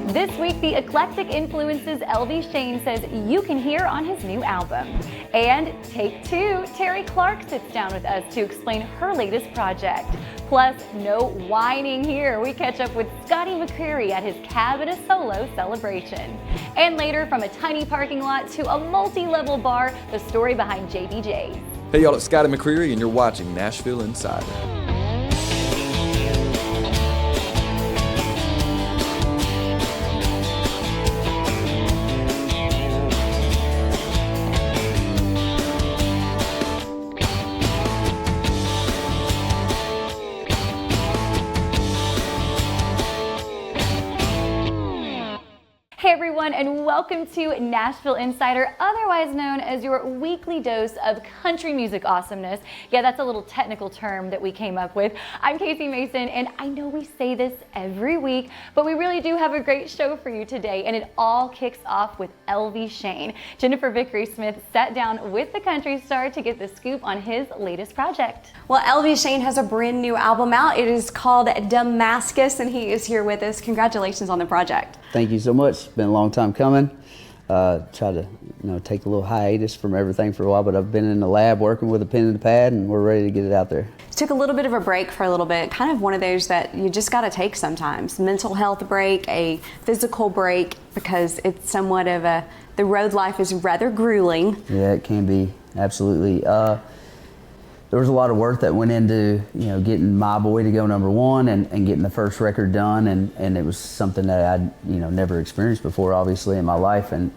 This week, the eclectic influences Elvie Shane says you can hear on his new album. And take two, Terri Clark sits down with us to explain her latest project. Plus, no whining here. We catch up with Scotty Mccreery at his Cabin Solo celebration. And later, from a tiny parking lot to a multi-level bar, the story behind JBJ's. Hey y'all, it's Scotty Mccreery and you're watching Nashville Insider. Hey everyone, and welcome to Nashville Insider, otherwise known as your weekly dose of country music awesomeness. Yeah, that's a little technical term that we came up with. I'm Casey Mason, and I know we say this every week, but we really do have a great show for you today, and it all kicks off with Elvie Shane. Jennifer Vickery-Smith sat down with the country star to get the scoop on his latest project. Well, Elvie Shane has a brand new album out. It is called Damascus, and he is here with us. Congratulations on the project. Thank you so much. It's been a long time coming. Tried to take a little hiatus from everything for a while, but I've been in the lab working with a pen and a pad, and we're ready to get it out there. Took a little bit of a break for a little bit, kind of one of those that you just got to take sometimes. Mental health break, a physical break, because it's somewhat of the road life is rather grueling. Yeah, it can be, absolutely. There was a lot of work that went into getting My Boy to go #1 and getting the first record done, and it was something that I'd never experienced before, obviously, in my life, and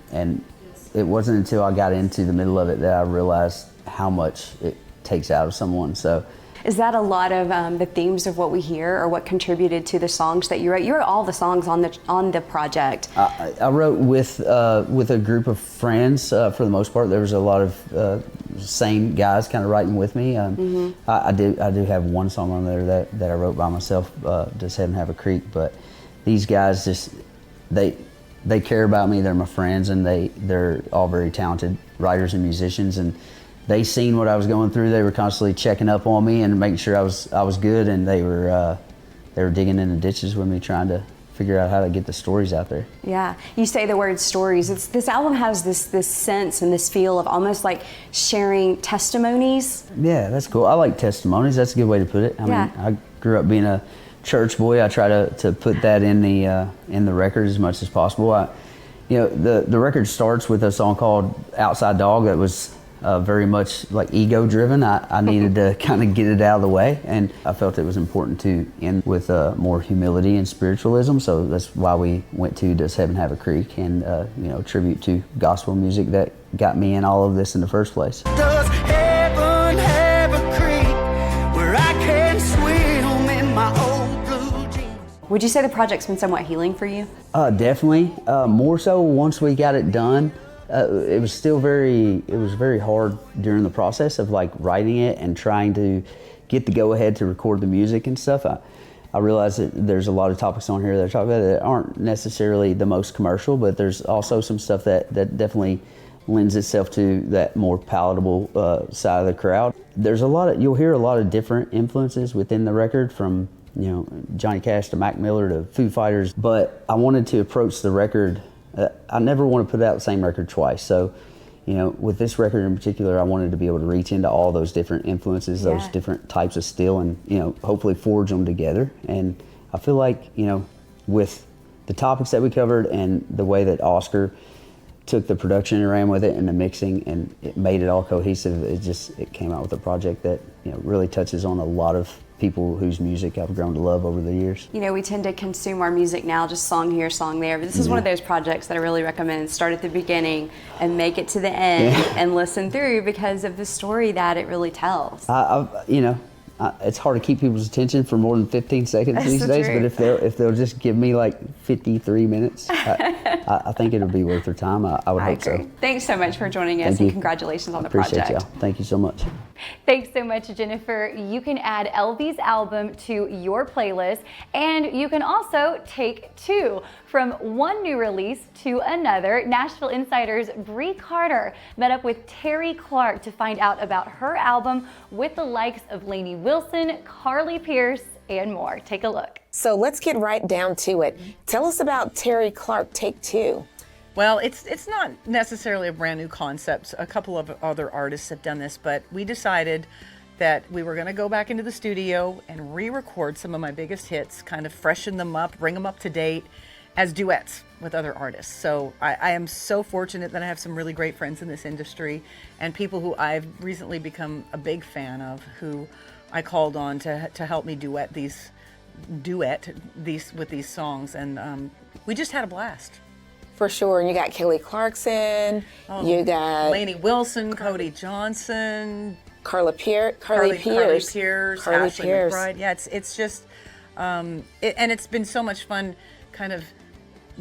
it wasn't until I got into the middle of it that I realized how much it takes out of someone. So is that a lot of the themes of what we hear, or what contributed to the songs that you wrote? You wrote all the songs on the project. I wrote with a group of friends for the most part. There was a lot of same guys kind of writing with me. I do have one song on there that I wrote by myself, just Heaven Have a Creek. But these guys just they care about me. They're my friends, and they're all very talented writers and musicians, and they seen what I was going through. They were constantly checking up on me and making sure I was good, and they were digging in the ditches with me, trying to figure out how to get the stories out there. Yeah, you say the word stories. This album has this sense and this feel of almost like sharing testimonies. Yeah, that's cool. I like testimonies. That's a good way to put it. I mean, I grew up being a church boy. I try to put that in the record as much as possible. The record starts with a song called Outside Dog that was very much like ego driven. I needed to kind of get it out of the way, and I felt it was important to end with more humility and spiritualism. So that's why we went to Does Heaven Have a Creek, and tribute to gospel music that got me in all of this in the first place. Does heaven have a creek where I can swim in my old blue jeans? Would you say the project's been somewhat healing for you? Definitely, more so once we got it done. It was very hard during the process of like writing it and trying to get the go ahead to record the music and stuff. I realized that there's a lot of topics on here that I talk about that aren't necessarily the most commercial, but there's also some stuff that definitely lends itself to that more palatable side of the crowd. You'll hear a lot of different influences within the record, from Johnny Cash to Mac Miller to Foo Fighters, but I wanted to approach the record. I never want to put out the same record twice. So, with this record in particular, I wanted to be able to reach into all those different influences, those different types of steel, and, hopefully forge them together. And I feel like, with the topics that we covered and the way that Oscar took the production and ran with it and the mixing, and it made it all cohesive, it came out with a project that, really touches on a lot of people whose music I've grown to love over the years. We tend to consume our music now just song here, song there, but this is one of those projects that I really recommend. Start at the beginning and make it to the end and listen through, because of the story that it really tells. It's hard to keep people's attention for more than 15 seconds these days, but if they'll just give me like 53 minutes, I think it'll be worth their time. I would hope so. Thanks so much for joining us, and congratulations on the project. Appreciate y'all. Thank you so much. Thanks so much, Jennifer. You can add Elvie's album to your playlist, and you can also take two. From one new release to another, Nashville Insider's Bree Carter met up with Terri Clark to find out about her album with the likes of Lainey Wilson, Carly Pierce, and more. Take a look. So let's get right down to it. Tell us about Terri Clark Take Two. Well, it's not necessarily a brand new concept. A couple of other artists have done this, but we decided that we were going to go back into the studio and re-record some of my biggest hits, kind of freshen them up, bring them up to date as duets with other artists. So I am so fortunate that I have some really great friends in this industry and people who I've recently become a big fan of, who I called on to help me duet these with these songs, and we just had a blast. For sure. And you got Kelly Clarkson, you got Lainey Wilson, Cody Johnson, Carly Pierce, Ashley Pierce. McBride. Yeah, it's just, and it's been so much fun kind of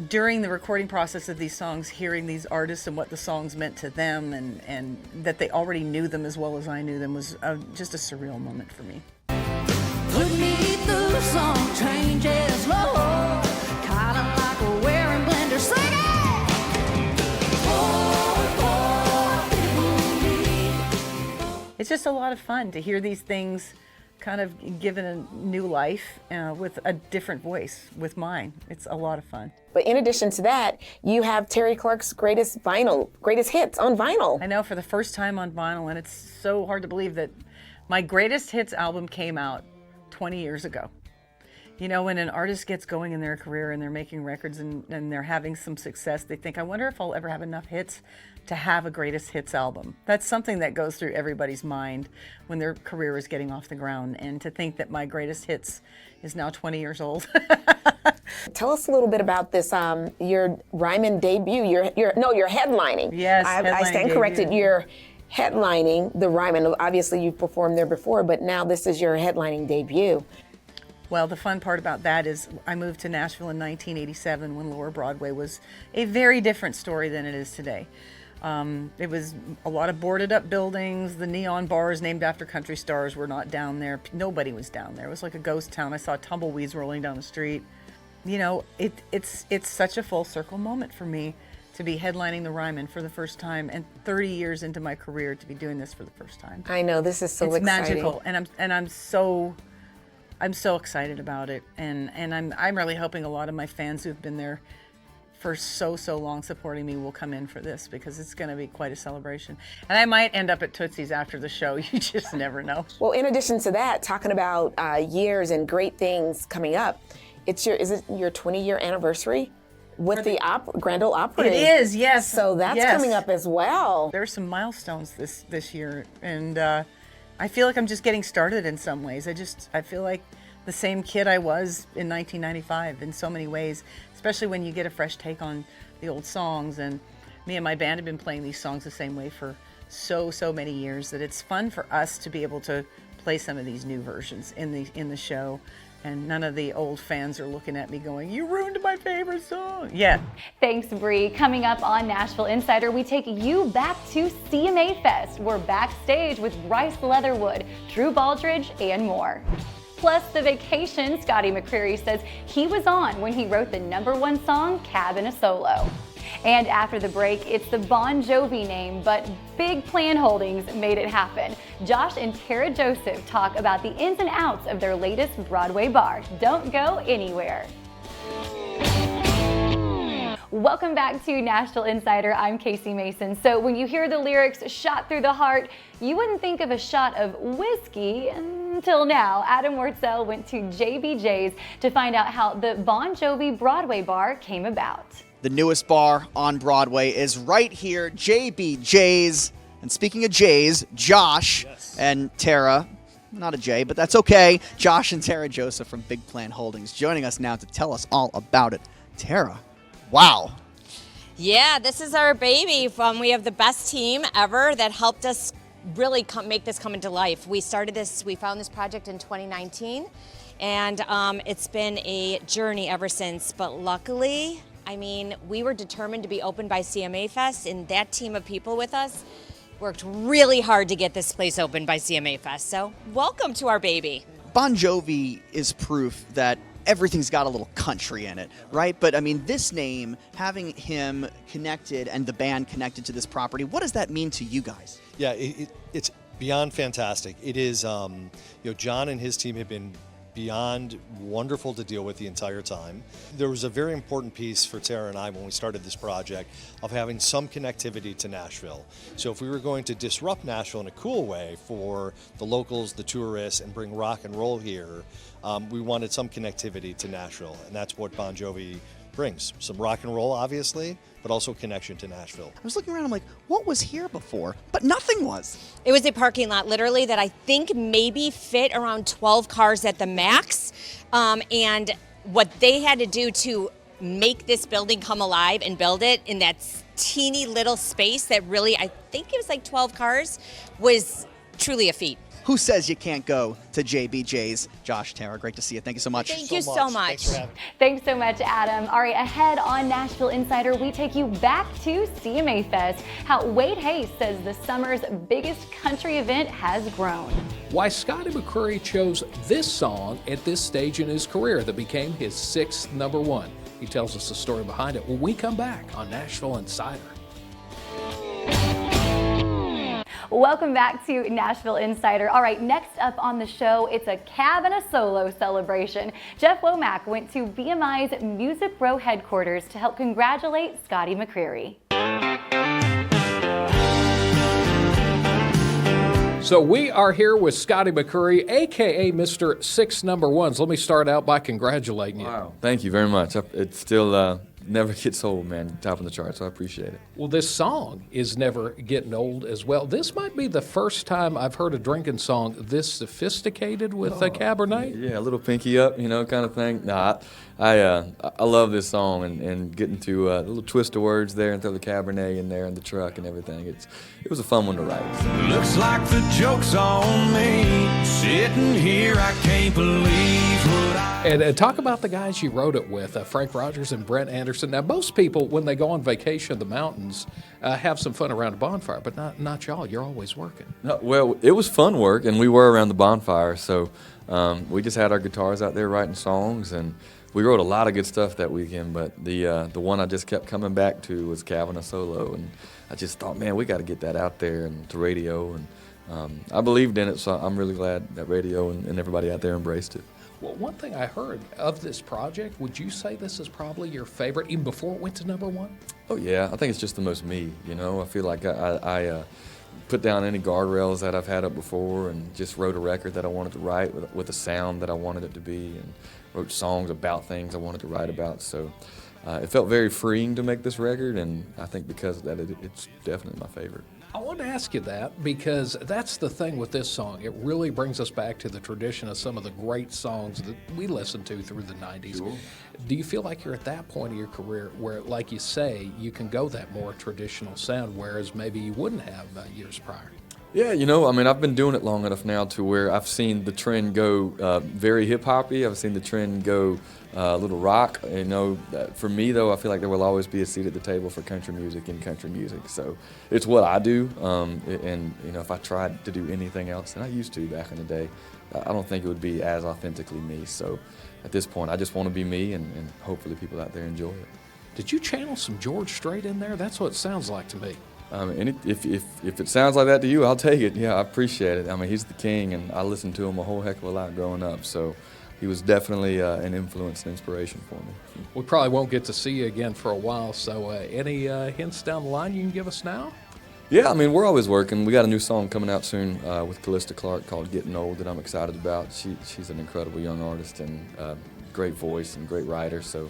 during the recording process of these songs, hearing these artists and what the songs meant to them, and that they already knew them as well as I knew them was just a surreal moment for me. Put me through some changes, Lord. Kinda like a wearing blender. Sing it! It's just a lot of fun to hear these things kind of given a new life with a different voice, with mine. It's a lot of fun. But in addition to that, you have Terri Clark's greatest hits on vinyl. I know, for the first time on vinyl, and it's so hard to believe that my greatest hits album came out 20 years ago. You know, when an artist gets going in their career and they're making records and they're having some success, they think, I wonder if I'll ever have enough hits to have a greatest hits album. That's something that goes through everybody's mind when their career is getting off the ground. And to think that my greatest hits is now 20 years old. Tell us a little bit about this, your Ryman debut, your headlining. Yes, I stand headlining corrected. debut. You're headlining the Ryman. Obviously, you've performed there before, but now this is your headlining debut. Well, the fun part about that is I moved to Nashville in 1987 when Lower Broadway was a very different story than it is today. It was a lot of boarded up buildings. The neon bars named after country stars were not down there. Nobody was down there. It was like a ghost town. I saw tumbleweeds rolling down the street. You know, it's such a full circle moment for me to be headlining the Ryman for the first time, and 30 years into my career to be doing this for the first time. I know, this is so it's exciting. magical, and I'm so excited about it, and I'm really hoping a lot of my fans who've been there for so long supporting me will come in for this, because it's going to be quite a celebration. And I might end up at Tootsie's after the show. You just never know. Well, in addition to that, talking about years and great things coming up, is it your 20-year anniversary with the Grand Ole Opry? It is, yes. So that's coming up as well. There's some milestones this year, and I feel like I'm just getting started in some ways. I feel like the same kid I was in 1995 in so many ways, especially when you get a fresh take on the old songs. And me and my band have been playing these songs the same way for so many years that it's fun for us to be able to play some of these new versions in the show. And none of the old fans are looking at me going, you ruined my favorite song. Yeah. Thanks, Bree. Coming up on Nashville Insider, we take you back to CMA Fest. We're backstage with Bryce Leatherwood, Drew Baldridge, and more. Plus the vacation Scotty Mccreery says he was on when he wrote the #1 song, Cab in a Solo. And after the break, it's the Bon Jovi name, but Big Plan Holdings made it happen. Josh and Tara Joseph talk about the ins and outs of their latest Broadway bar. Don't go anywhere. Welcome back to Nashville Insider. I'm Casey Mason. So when you hear the lyrics "shot through the heart," you wouldn't think of a shot of whiskey until now. Adam Wurtzel went to JBJ's to find out how the Bon Jovi Broadway bar came about. The newest bar on Broadway is right here, JBJ's. And speaking of J's, Josh and Tara, not a J, but that's okay. Josh and Tara Joseph from Big Plan Holdings joining us now to tell us all about it. Tara, wow. Yeah, this is our baby. We have the best team ever that helped us really make this come into life. We found this project in 2019, and it's been a journey ever since. But luckily, we were determined to be open by CMA Fest, and that team of people with us worked really hard to get this place open by CMA Fest. So welcome to our baby. Bon Jovi is proof that everything's got a little country in it, right? But this name, having him connected and the band connected to this property, what does that mean to you guys? Yeah, it's beyond fantastic. It is, John and his team have been beyond wonderful to deal with the entire time. There was a very important piece for Tara and I when we started this project of having some connectivity to Nashville. So if we were going to disrupt Nashville in a cool way for the locals, the tourists, and bring rock and roll here, we wanted some connectivity to Nashville, and that's what Bon Jovi brings. Some rock and roll, obviously, but also connection to Nashville. I was looking around, I'm like, what was here before? But nothing was. It was a parking lot, literally, that I think maybe fit around 12 cars at the max. And what they had to do to make this building come alive and build it in that teeny little space that really, I think it was like 12 cars, was truly a feat. Who says you can't go to JBJ's? Josh, Tara, great to see you. Thank you so much. Thank you so much. Thanks for having me. Thanks so much, Adam. All right, ahead on Nashville Insider, we take you back to CMA Fest, how Wade Hayes says the summer's biggest country event has grown. Why Scotty Mccreery chose this song at this stage in his career that became his 6th #1. He tells us the story behind it when we come back on Nashville Insider. Welcome back to Nashville Insider. All right, next up on the show, it's a cab and a solo celebration. Jeff Womack went to BMI's Music Row headquarters to help congratulate Scotty Mccreery. So we are here with Scotty Mccreery, aka Mr. 6 #1s. Let me start out by congratulating you. Wow, thank you very much. It still never gets old, man. Top of the charts, so I appreciate it. Well, this song is never getting old as well. This might be the first time I've heard a drinking song this sophisticated with a Cabernet. Yeah, a little pinky up, kind of thing. Nah, I love this song and getting to a little twist of words there and throw the Cabernet in there in the truck and everything. It was a fun one to write. Looks like the joke's on me. Sitting here, I can't believe what I... And talk about the guys you wrote it with, Frank Rogers and Brent Anderson. Now, most people, when they go on vacation in the mountains, have some fun around a bonfire, but not y'all. You're always working. No, well, it was fun work, and we were around the bonfire, so we just had our guitars out there writing songs, and we wrote a lot of good stuff that weekend, but the one I just kept coming back to was Calvin a Solo, and I just thought, man, we got to get that out there and to radio, and I believed in it, so I'm really glad that radio and everybody out there embraced it. Well, one thing I heard of this project, would you say this is probably your favorite, even before it went to #1? Oh, yeah. I think it's just the most me, I feel like I put down any guardrails that I've had up before and just wrote a record that I wanted to write with a sound that I wanted it to be and wrote songs about things I wanted to write about. So it felt very freeing to make this record, and I think because of that, it's definitely my favorite. I wanted to ask you that because that's the thing with this song. It really brings us back to the tradition of some of the great songs that we listened to through the 90s. Sure. Do you feel like you're at that point of your career where, like you say, you can go that more traditional sound, whereas maybe you wouldn't have years prior? Yeah, I've been doing it long enough now to where I've seen the trend go very hip-hoppy. I've seen the trend go a little rock. For me, though, I feel like there will always be a seat at the table for country music and country music. So it's what I do, and if I tried to do anything else, and I used to back in the day, I don't think it would be as authentically me. So at this point, I just want to be me, and hopefully people out there enjoy it. Did you channel some George Strait in there? That's what it sounds like to me. And if it sounds like that to you, I'll take it. Yeah, I appreciate it. He's the king, and I listened to him a whole heck of a lot growing up. So he was definitely an influence and inspiration for me. We probably won't get to see you again for a while. So any hints down the line you can give us now? Yeah, we're always working. We got a new song coming out soon with Callista Clark called Getting Old that I'm excited about. She's an incredible young artist and great voice and great writer. So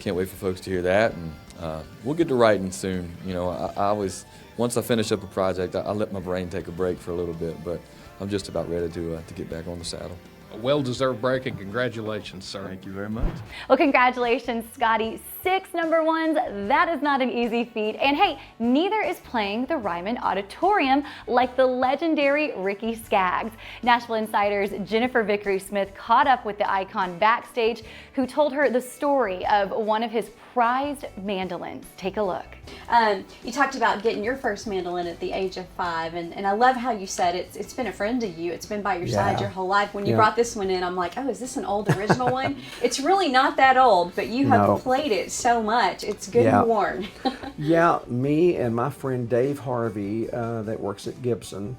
can't wait for folks to hear that. And we'll get to writing soon. I always, once I finish up a project, I let my brain take a break for a little bit, but I'm just about ready to get back on the saddle. A well-deserved break, and congratulations, sir. Thank you very much. Well, congratulations, Scotty. 6 #1s, that is not an easy feat. And hey, neither is playing the Ryman Auditorium like the legendary Ricky Skaggs. Nashville Insider's Jennifer Vickery-Smith caught up with the icon backstage, who told her the story of one of his prized mandolins. Take a look. You talked about getting your first mandolin at the age of 5, and I love how you said it's been a friend to you. It's been by your side your whole life. When you brought this one in, I'm like, oh, is this an old original one? It's really not that old, but you have played it so much. It's good and worn. Yeah, me and my friend Dave Harvey that works at Gibson,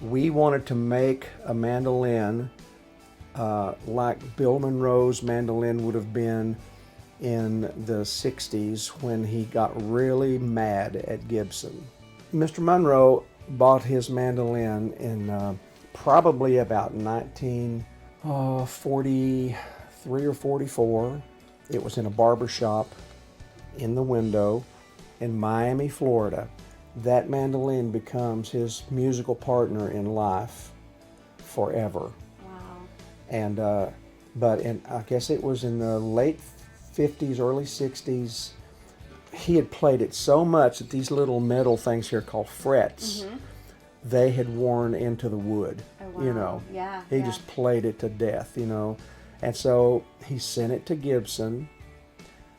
we wanted to make a mandolin like Bill Monroe's mandolin would have been in the 60s when he got really mad at Gibson. Mr. Monroe bought his mandolin in probably about 1943 or 44. It was in a barber shop in the window in Miami, Florida. That mandolin becomes his musical partner in life forever. Wow. And but I guess it was in the late 50s, early 60s, he had played it so much that these little metal things here called frets, they had worn into the wood. Oh, wow. You know, Yeah, he yeah. just played it to death, you know. And so he sent it to Gibson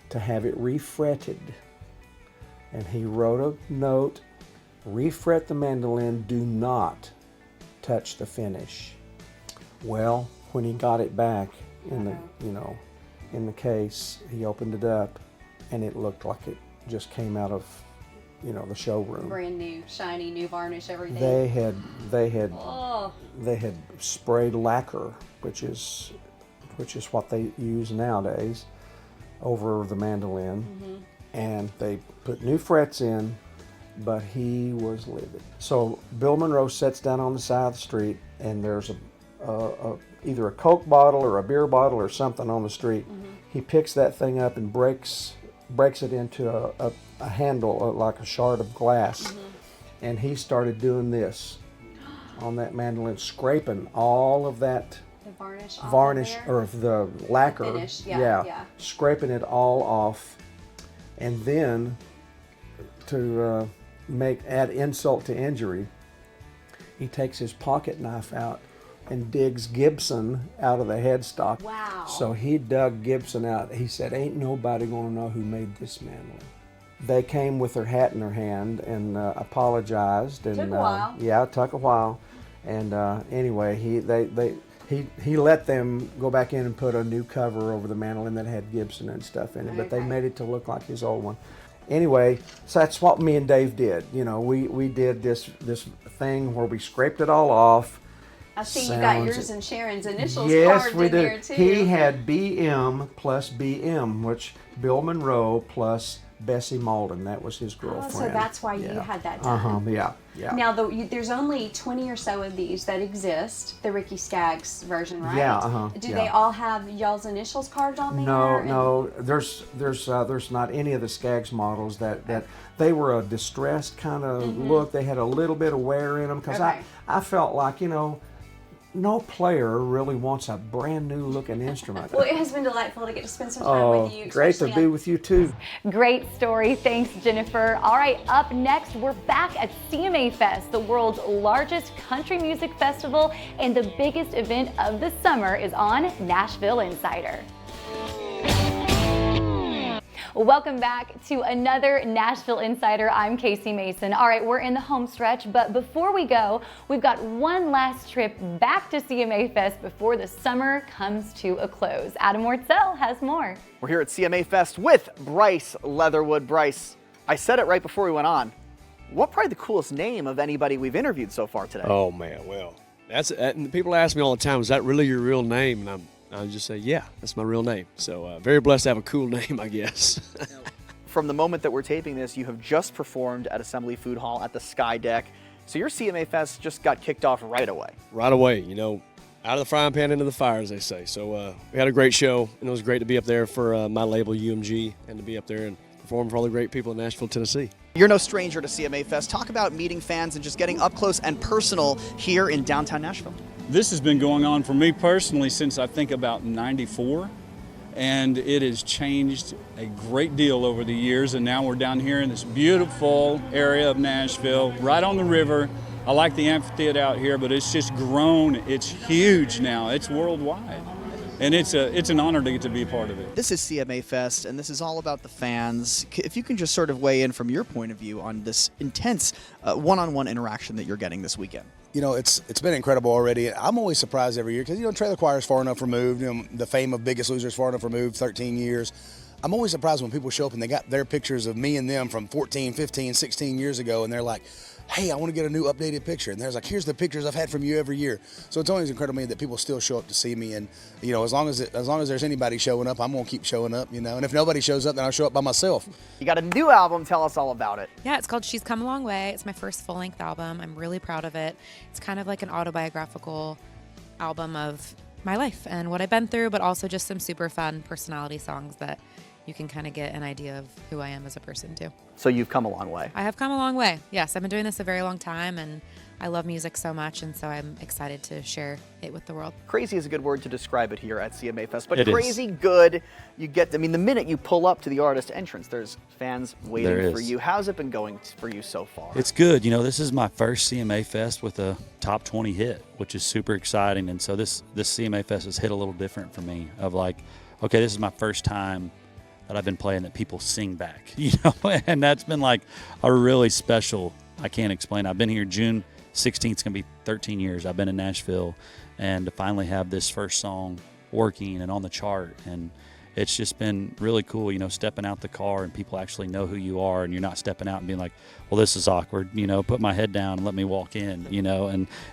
to have it refretted. And he wrote a note, refret the mandolin, do not touch the finish. Well, when he got it back in the, you know, in the case, he opened it up and it looked like it just came out of, you know, the showroom. Brand new, shiny, new varnish, everything. They had Oh. sprayed lacquer, which is what they use nowadays, over the mandolin, and they put new frets in, but he was livid. So Bill Monroe sits down on the side of the street, and there's either a Coke bottle or a beer bottle or something on the street. He picks that thing up and breaks it into a handle, like a shard of glass, and he started doing this on that mandolin, scraping all of that The varnish off varnish of there? or the lacquer, finish, yeah. Scraping it all off, and then to add insult to injury, he takes his pocket knife out and digs Gibson out of the headstock. Wow. So he dug Gibson out. He said, "Ain't nobody gonna know who made this mandolin." They came with their hat in their hand and apologized. And Took a while. Yeah, it took a while. And anyway, he let them go back in and put a new cover over the mandolin that had Gibson and stuff in it, but they made it to look like his old one. Anyway, so that's what me and Dave did. You know, we did this thing where we scraped it all off. I see you got yours and Sharon's initials Yes, carved we in did. here too. He had BM plus BM, which Bill Monroe plus Bessie Malden. That was his girlfriend. Oh, so that's why you had that done. Yeah. Now, there's only 20 or so of these that exist, the Ricky Skaggs version, right? Yeah, Do they all have y'all's initials carved on there? No. There's not any of the Skaggs models that they were a distressed kind of look. They had a little bit of wear in them because I felt like, you know, no player really wants a brand new looking instrument. Well, it has been delightful to get to spend some time with you. Great to be with you too. Great story. Thanks, Jennifer. All right, up next, we're back at CMA Fest, the world's largest country music festival, and the biggest event of the summer is on Nashville Insider. Welcome back to another Nashville Insider. I'm Casey Mason. All right, we're in the home stretch, but before we go, we've got one last trip back to CMA Fest before the summer comes to a close. Adam Wartzel has more. We're here at CMA Fest with Bryce Leatherwood. Bryce, I said it right before we went on. What probably the coolest name of anybody we've interviewed so far today? Oh man, well, and people ask me all the time, is that really your real name? And I just say, yeah, that's my real name. So very blessed to have a cool name, I guess. From the moment that we're taping this, you have just performed at Assembly Food Hall at the Sky Deck. So your CMA Fest just got kicked off right away. Right away, you know, out of the frying pan into the fire, as they say. So we had a great show, and it was great to be up there for my label, UMG, and to be up there and perform for all the great people in Nashville, Tennessee. You're no stranger to CMA Fest. Talk about meeting fans and just getting up close and personal here in downtown Nashville. This has been going on for me personally since I think about '94, and it has changed a great deal over the years, and now we're down here in this beautiful area of Nashville, right on the river. I like the amphitheater out here, but it's just grown. It's huge now. It's worldwide. And it's an honor to get to be a part of it. This is CMA Fest, and this is all about the fans. If you can just sort of weigh in from your point of view on this intense one-on-one interaction that you're getting this weekend. You know, it's been incredible already. I'm always surprised every year because, you know, Trailer Choir is far enough removed. You know, the fame of Biggest Loser is far enough removed, 13 years. I'm always surprised when people show up and they got their pictures of me and them from 14, 15, 16 years ago, and they're like, hey, I want to get a new updated picture. And there's like, here's the pictures I've had from you every year. So it's always incredible to me that people still show up to see me. And, you know, as long as there's anybody showing up, I'm going to keep showing up, you know. And if nobody shows up, then I'll show up by myself. You got a new album. Tell us all about it. Yeah, it's called She's Come a Long Way. It's my first full-length album. I'm really proud of it. It's kind of like an autobiographical album of my life and what I've been through, but also just some super fun personality songs that you can kind of get an idea of who I am as a person too. So you've come a long way. I have come a long way. Yes, I've been doing this a very long time, and I love music so much, and so I'm excited to share it with the world. Crazy is a good word to describe it here at CMA Fest, but It is. crazy good. You get, I mean, the minute you pull up to the artist entrance, there's fans waiting There for is. you. How's it been going for you so far? It's good. You know, this is my first CMA Fest with a top 20 hit, which is super exciting. And so this CMA Fest has hit a little different for me of like, okay, this is my first time that I've been playing that people sing back, you know, and that's been like a really special, I can't explain. I've been here June 16th, it's gonna be 13 years. I've been in Nashville, and to finally have this first song working and on the chart, and it's just been really cool, you know, stepping out the car and people actually know who you are, and you're not stepping out and being like, well, this is awkward, you know, put my head down and let me walk in, you know,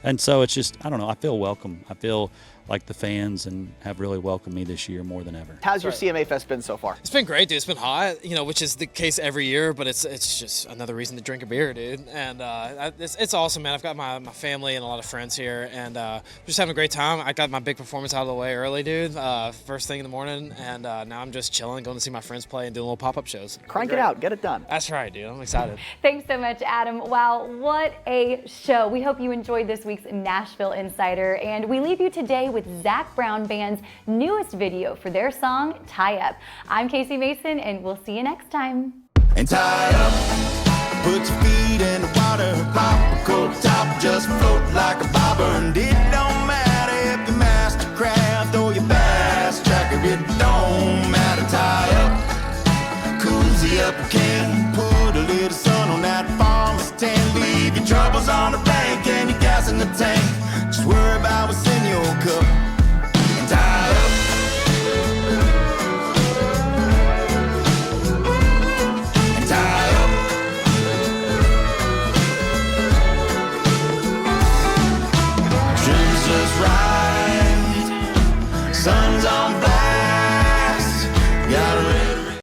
and so it's just, I don't know, I feel welcome. I feel like the fans and have really welcomed me this year more than ever. How's your CMA Fest been so far? It's been great, dude. It's been hot, you know, which is the case every year, but it's just another reason to drink a beer, dude. And it's awesome, man. I've got my family and a lot of friends here, and just having a great time. I got my big performance out of the way early, dude, first thing in the morning, and now I'm just chilling, going to see my friends play and doing little pop-up shows. Crank it out, get it done. That's right, dude. I'm excited. Thanks so much, Adam. Wow, what a show. We hope you enjoyed this week's Nashville Insider, and we leave you today with Zach Brown Band's newest video for their song, Tie Up. I'm Casey Mason, and we'll see you next time. And tie up, put your feet in the water, pop a coat top, just float like a bobber. And it don't matter if you're Mastercraft or your fast tracker, it don't matter. Tie up, cozy up a can, put a little sun on that farmer's tan, leave your troubles on the bank and your gas in the tank.